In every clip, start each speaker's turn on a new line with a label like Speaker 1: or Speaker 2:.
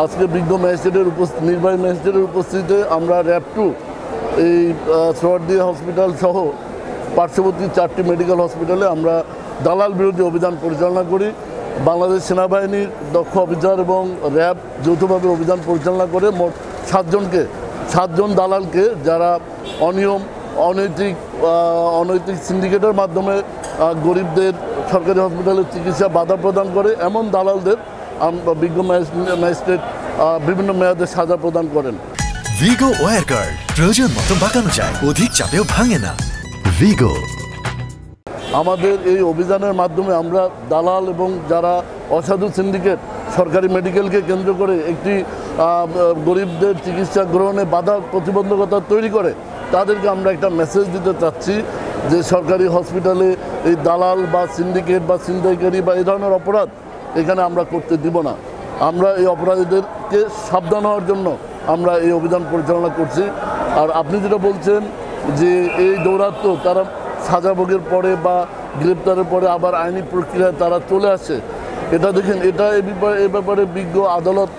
Speaker 1: আজকে বিজ্ঞ ম্যাজিস্ট্রেটের নির্বাহী ম্যাজিস্ট্রেটের উপস্থিতিতে আমরা র্যাব-2 এই সোহরাওয়ার্দী হসপিটাল সহ পার্শ্ববর্তী 4টি মেডিকেল হসপিটালে আমরা দালাল বিরোধী অভিযান পরিচালনা করি। বাংলাদেশ সেনাবাহিনীর দক্ষ অফিসার এবং র্যাব যৌথভাবে অভিযান পরিচালনা করে মোট 7জন দালালকে, যারা অনৈতিক সিন্ডিকেটের মাধ্যমে গরিবদের সরকারি হসপিটালে চিকিৎসা বাধা প্রদান করে, এমন দালালদের বিজ্ঞ ম্যাজিস্ট্রেট বিভিন্ন মেয়াদে সাজা প্রদান করেন।
Speaker 2: ভিগো ওয়্যার গার্ড প্রয়োজন মতো বাঁকানো যায়, অধিক চাপেও ভাঙে না। ভিগো।
Speaker 1: আমাদের এই অভিযানের মাধ্যমে আমরা দালাল এবং যারা অসাধু সিন্ডিকেট সরকারি মেডিকেলকে কেন্দ্র করে একটি গরিবদের চিকিৎসা গ্রহণে বাধা প্রতিবন্ধকতা তৈরি করে, তাদেরকে আমরা একটা মেসেজ দিতে চাচ্ছি যে সরকারি হসপিটালে এই দালাল বা সিন্ডিকেট বা ছিনতাইকারী বা এই ধরনের অপরাধ এখানে আমরা করতে দিব না। আমরা এই অপরাধীদেরকে সাবধান হওয়ার জন্য আমরা এই অভিযান পরিচালনা করছি। আর আপনি যেটা বলছেন যে এই দৌরাত্ম্য তারা সাজা ভোগের পরে বা গ্রেপ্তারের পরে আবার আইনি প্রক্রিয়ায় তারা চলে আসে, এটা দেখেন, এটা এ ব্যাপারে বিজ্ঞ আদালত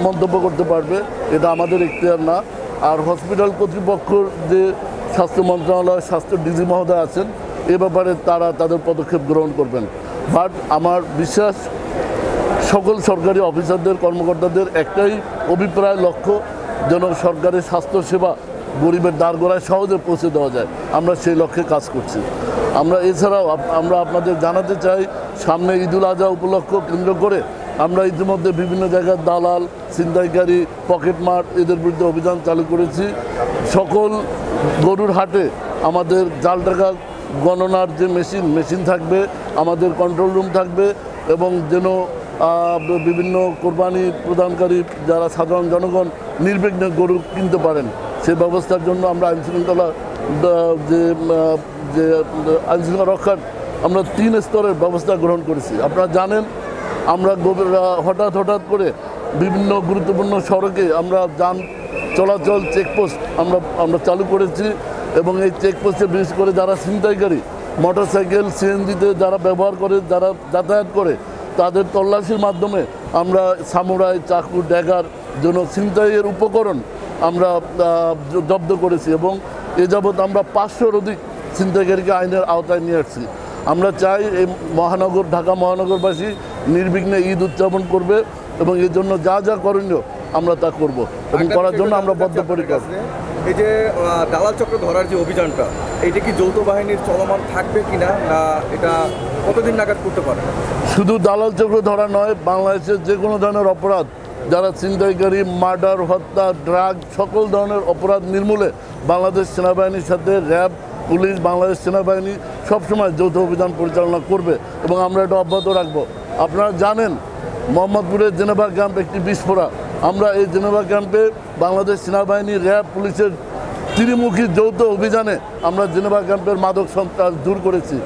Speaker 1: মন্তব্য করতে পারবে, এটা আমাদের এখতিয়ার না। আর হসপিটাল কর্তৃপক্ষর যে স্বাস্থ্য মন্ত্রণালয়, স্বাস্থ্য ডিজি মহোদয় আছেন, এ ব্যাপারে তারা তাদের পদক্ষেপ গ্রহণ করবেন। বাট আমার বিশ্বাস সকল সরকারি অফিসারদের, কর্মকর্তাদের একটাই অভিপ্রায়, লক্ষ্য যেন সরকারি স্বাস্থ্যসেবা গরিবের দ্বারগোড়ায় সহজে পৌঁছে দেওয়া যায়। আমরা সেই লক্ষ্যে কাজ করছি। আমরা এছাড়াও আমরা আপনাদের জানাতে চাই, সামনে ঈদুল আজহা উপলক্ষ কেন্দ্র করে আমরা ইতিমধ্যে বিভিন্ন জায়গায় দালাল, ছিনতাইকারী, পকেটমার এদের বিরুদ্ধে অভিযান চালু করেছি। সকল গরুর হাটে আমাদের জাল টাকা গণনার যে মেশিন থাকবে, আমাদের কন্ট্রোল রুম থাকবে, এবং যেন বিভিন্ন কোরবানি প্রদানকারী যারা সাধারণ জনগণ নির্বিঘ্নে গরু কিনতে পারেন, সে ব্যবস্থার জন্য আমরা আইনশৃঙ্খলা রক্ষার আমরা 3 স্তরের ব্যবস্থা গ্রহণ করেছি। আপনারা জানেন, আমরা হঠাৎ করে বিভিন্ন গুরুত্বপূর্ণ সড়কে আমরা যান চলাচল চেকপোস্ট আমরা চালু করেছি, এবং এই চেকপোস্টে বিশেষ করে যারা ছিনতাইকারী, মোটরসাইকেল সিএনজিতে যারা ব্যবহার করে, যারা যাতায়াত করে, তাদের তল্লাশির মাধ্যমে আমরা সামুরাই, চাকু, ড্যাগার জন্য ছিনতাইয়ের উপকরণ আমরা জব্দ করেছি, এবং এ যাবৎ আমরা 500-র অধিক ছিনতাইকারীকে আইনের আওতায় নিয়ে আসছি। আমরা চাই এই ঢাকা মহানগরবাসী নির্বিঘ্নে ঈদ উদযাপন করবে, এবং এর জন্য যা যা করণীয় আমরা তা করব, এবং করার জন্য আমরা বদ্ধপরিকর।
Speaker 3: এই যে দালাল চক্র ধরার যে অভিযানটা, এইটা কি যৌথ বাহিনীর চলমান থাকবে কিনা, না এটা কতদিন নাগাদ করতে পারে?
Speaker 1: শুধু দালাল চক্র ধরা নয়, বাংলাদেশের যে কোনো ধরনের অপরাধ, যারা ছিনতাইকারী, মার্ডার, হত্যা, ড্রাগ, সকল ধরনের অপরাধ নির্মূলে বাংলাদেশ সেনাবাহিনীর সাথে র্যাব, পুলিশ, বাংলাদেশ সেনাবাহিনী সবসময় যৌথ অভিযান পরিচালনা করবে, এবং আমরা এটা অব্যাহত রাখবো। আপনারা জানেন, মোহাম্মদপুরের জেনেভা ক্যাম্প একটি বিস্ফোরক। আমরা এই জেনেভা ক্যাম্পে বাংলাদেশ সেনাবাহিনী, র্যাব, পুলিশের ত্রিমুখী যৌথ অভিযানে আমরা জেনেভা ক্যাম্পের মাদক সন্ত্রাস দূর করেছি।